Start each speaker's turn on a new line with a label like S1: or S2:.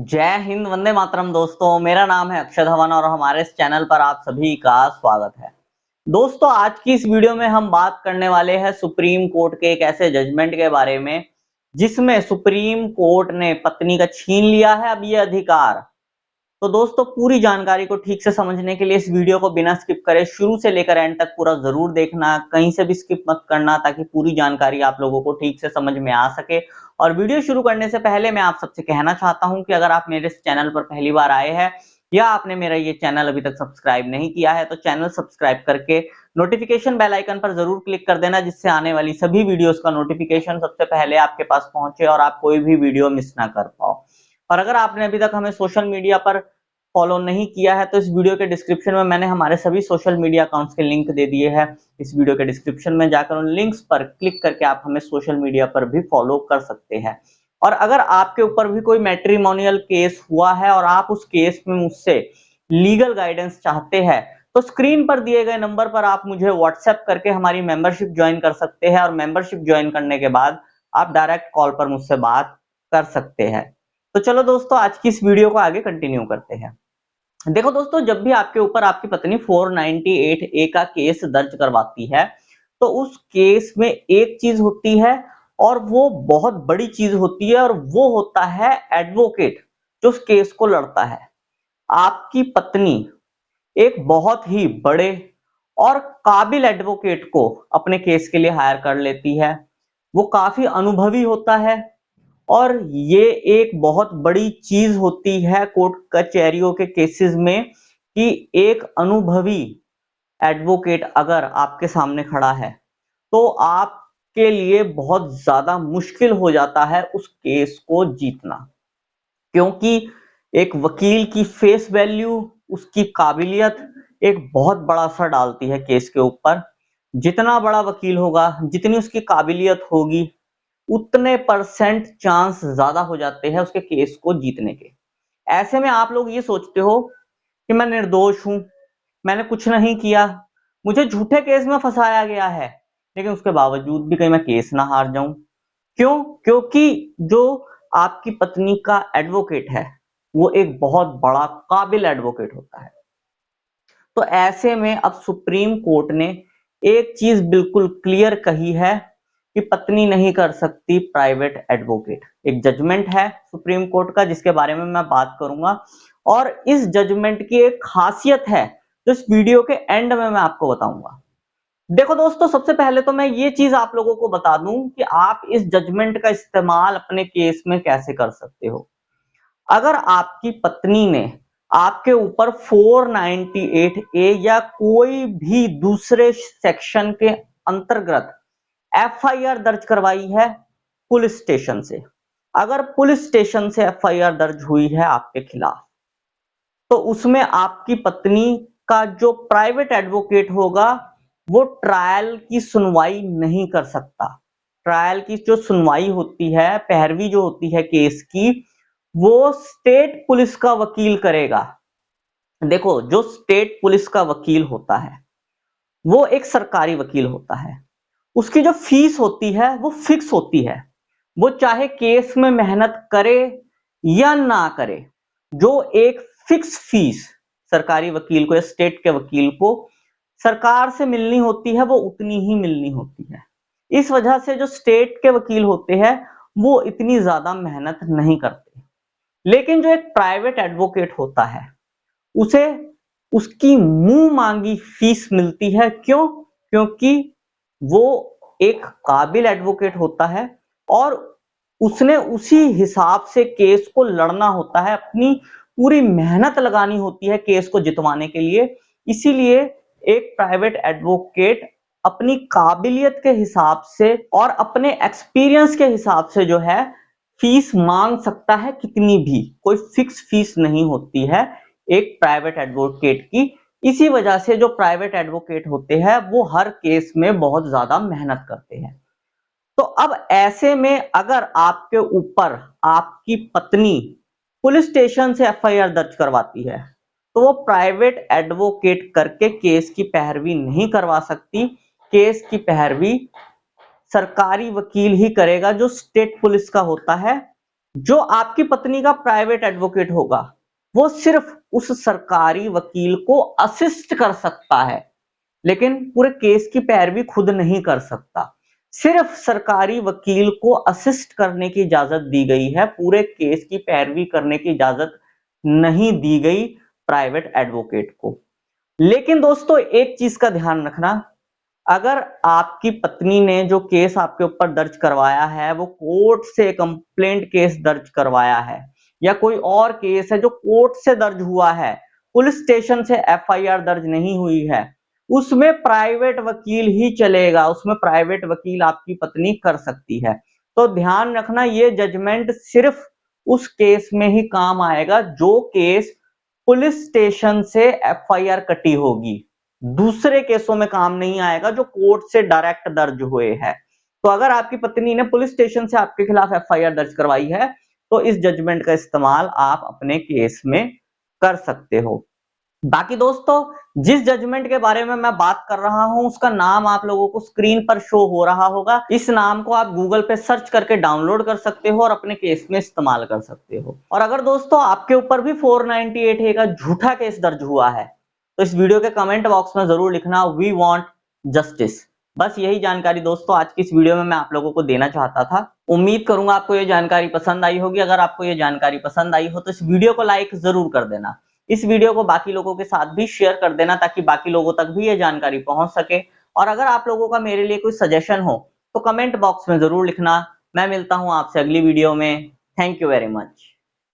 S1: जय हिंद, वंदे मातरम। दोस्तों, मेरा नाम है अक्षय धवन और हमारे इस चैनल पर आप सभी का स्वागत है। दोस्तों, आज की इस वीडियो में हम बात करने वाले हैं सुप्रीम कोर्ट के एक ऐसे जजमेंट के बारे में जिसमें सुप्रीम कोर्ट ने पत्नी का छीन लिया है अब ये अधिकार। तो दोस्तों, पूरी जानकारी को ठीक से समझने के लिए इस वीडियो को बिना स्किप करे शुरू से लेकर एंड तक पूरा जरूर देखना, कहीं से भी स्किप मत करना, ताकि पूरी जानकारी आप लोगों को ठीक से समझ में आ सके। और वीडियो शुरू करने से पहले मैं आप सबसे कहना चाहता हूं कि अगर आप मेरे इस चैनल पर पहली बार आए हैं या आपने मेरा ये चैनल अभी तक सब्सक्राइब नहीं किया है तो चैनल सब्सक्राइब करके नोटिफिकेशन बेल आइकन पर जरूर क्लिक कर देना, जिससे आने वाली सभी वीडियोस का नोटिफिकेशन सबसे पहले आपके पास पहुंचे और आप कोई भी वीडियो मिस ना कर पाओ। और अगर आपने अभी तक हमें सोशल मीडिया पर फॉलो नहीं किया है तो इस वीडियो के डिस्क्रिप्शन में मैंने हमारे सभी सोशल मीडिया अकाउंट्स के लिंक दे दिए हैं। इस वीडियो के डिस्क्रिप्शन में जाकर उन लिंक्स पर क्लिक करके आप हमें सोशल मीडिया पर भी फॉलो कर सकते हैं। और अगर आपके ऊपर भी कोई मैट्रिमोनियल केस हुआ है और आप उस केस में मुझसे लीगल गाइडेंस चाहते हैं तो स्क्रीन पर दिए गए नंबर पर आप मुझे व्हाट्सएप करके हमारी मेंबरशिप ज्वाइन कर सकते हैं। और मेंबरशिप ज्वाइन करने के बाद आप डायरेक्ट कॉल पर मुझसे बात कर सकते हैं। तो चलो दोस्तों, आज की इस वीडियो को आगे कंटिन्यू करते हैं। देखो दोस्तों, जब भी आपके ऊपर आपकी पत्नी 498 ए का केस दर्ज करवाती है तो उस केस में एक चीज होती है और वो बहुत बड़ी चीज होती है, और वो होता है एडवोकेट जो उस केस को लड़ता है। आपकी पत्नी एक बहुत ही बड़े और काबिल एडवोकेट को अपने केस के लिए हायर कर लेती है। वो काफी अनुभवी होता है और ये एक बहुत बड़ी चीज होती है कोर्ट कचहरियों के केसेस में कि एक अनुभवी एडवोकेट अगर आपके सामने खड़ा है तो आपके लिए बहुत ज्यादा मुश्किल हो जाता है उस केस को जीतना, क्योंकि एक वकील की फेस वैल्यू, उसकी काबिलियत एक बहुत बड़ा असर डालती है केस के ऊपर। जितना बड़ा वकील होगा, जितनी उसकी काबिलियत होगी, उतने परसेंट चांस ज्यादा हो जाते हैं उसके केस को जीतने के। ऐसे में आप लोग ये सोचते हो कि मैं निर्दोष हूं, मैंने कुछ नहीं किया, मुझे झूठे केस में फंसाया गया है, लेकिन उसके बावजूद भी कहीं मैं केस ना हार जाऊं। क्यों? क्योंकि जो आपकी पत्नी का एडवोकेट है वो एक बहुत बड़ा काबिल एडवोकेट होता है। तो ऐसे में अब सुप्रीम कोर्ट ने एक चीज बिल्कुल क्लियर कही है कि पत्नी नहीं कर सकती प्राइवेट एडवोकेट। एक जजमेंट है सुप्रीम कोर्ट का जिसके बारे में मैं बात करूंगा, और इस जजमेंट की एक खासियत है जो इस वीडियो के एंड में मैं आपको बताऊंगा। देखो दोस्तों, सबसे पहले तो मैं ये चीज आप लोगों को बता दूं कि आप इस जजमेंट का इस्तेमाल अपने केस में कैसे कर सकते हो। अगर आपकी पत्नी ने आपके ऊपर 498 ए या कोई भी दूसरे सेक्शन के अंतर्गत एफआईआर दर्ज करवाई है पुलिस स्टेशन से, अगर पुलिस स्टेशन से एफआईआर दर्ज हुई है आपके खिलाफ, तो उसमें आपकी पत्नी का जो प्राइवेट एडवोकेट होगा वो ट्रायल की सुनवाई नहीं कर सकता। ट्रायल की जो सुनवाई होती है, पैरवी जो होती है केस की, वो स्टेट पुलिस का वकील करेगा। देखो, जो स्टेट पुलिस का वकील होता है वो एक सरकारी वकील होता है। उसकी जो फीस होती है वो फिक्स होती है, वो चाहे केस में मेहनत करे या ना करे, जो एक फिक्स फीस सरकारी वकील को या स्टेट के वकील को सरकार से मिलनी होती है वो उतनी ही मिलनी होती है। इस वजह से जो स्टेट के वकील होते हैं वो इतनी ज्यादा मेहनत नहीं करते। लेकिन जो एक प्राइवेट एडवोकेट होता है उसे उसकी मुंह मांगी फीस मिलती है। क्यों? क्योंकि वो एक काबिल एडवोकेट होता है और उसने उसी हिसाब से केस को लड़ना होता है, अपनी पूरी मेहनत लगानी होती है केस को जितवाने के लिए। इसीलिए एक प्राइवेट एडवोकेट अपनी काबिलियत के हिसाब से और अपने एक्सपीरियंस के हिसाब से जो है फीस मांग सकता है, कितनी भी, कोई फिक्स फीस नहीं होती है एक प्राइवेट एडवोकेट की। इसी वजह से जो प्राइवेट एडवोकेट होते हैं वो हर केस में बहुत ज्यादा मेहनत करते हैं। तो अब ऐसे में अगर आपके ऊपर आपकी पत्नी पुलिस स्टेशन से एफआईआर दर्ज करवाती है तो वो प्राइवेट एडवोकेट करके केस की पैरवी नहीं करवा सकती। केस की पैरवी सरकारी वकील ही करेगा जो स्टेट पुलिस का होता है, जो आपकी पत्नी का प्राइवेट एडवोकेट होगा वो सिर्फ उस सरकारी वकील को असिस्ट कर सकता है, लेकिन पूरे केस की पैरवी खुद नहीं कर सकता। सिर्फ सरकारी वकील को असिस्ट करने की इजाजत दी गई है, पूरे केस की पैरवी करने की इजाजत नहीं दी गई प्राइवेट एडवोकेट को। लेकिन दोस्तों एक चीज का ध्यान रखना, अगर आपकी पत्नी ने जो केस आपके ऊपर दर्ज करवाया है वो कोर्ट से कंप्लेंट केस दर्ज करवाया है, या कोई और केस है जो कोर्ट से दर्ज हुआ है, पुलिस स्टेशन से एफआईआर दर्ज नहीं हुई है, उसमें प्राइवेट वकील ही चलेगा, उसमें प्राइवेट वकील आपकी पत्नी कर सकती है। तो ध्यान रखना ये जजमेंट सिर्फ उस केस में ही काम आएगा जो केस पुलिस स्टेशन से एफआईआर कटी होगी, दूसरे केसों में काम नहीं आएगा जो कोर्ट से डायरेक्ट दर्ज हुए हैं। तो अगर आपकी पत्नी ने पुलिस स्टेशन से आपके खिलाफ एफआईआर दर्ज करवाई है तो इस जजमेंट का इस्तेमाल आप अपने केस में कर सकते हो। बाकी दोस्तों जिस जजमेंट के बारे में मैं बात कर रहा हूं उसका नाम आप लोगों को स्क्रीन पर शो हो रहा होगा। इस नाम को आप गूगल पे सर्च करके डाउनलोड कर सकते हो और अपने केस में इस्तेमाल कर सकते हो। और अगर दोस्तों आपके ऊपर भी 498A का झूठा केस दर्ज हुआ है तो इस वीडियो के कमेंट बॉक्स में जरूर लिखना वी वांट जस्टिस। बस यही जानकारी दोस्तों आज की इस वीडियो में मैं आप लोगों को देना चाहता था। उम्मीद करूंगा आपको ये जानकारी पसंद आई होगी। अगर आपको ये जानकारी पसंद आई हो तो इस वीडियो को लाइक जरूर कर देना, इस वीडियो को बाकी लोगों के साथ भी शेयर कर देना ताकि बाकी लोगों तक भी ये जानकारी पहुंच सके। और अगर आप लोगों का मेरे लिए कोई सजेशन हो तो कमेंट बॉक्स में जरूर लिखना। मैं मिलता हूं आपसे अगली वीडियो में। Thank you very much.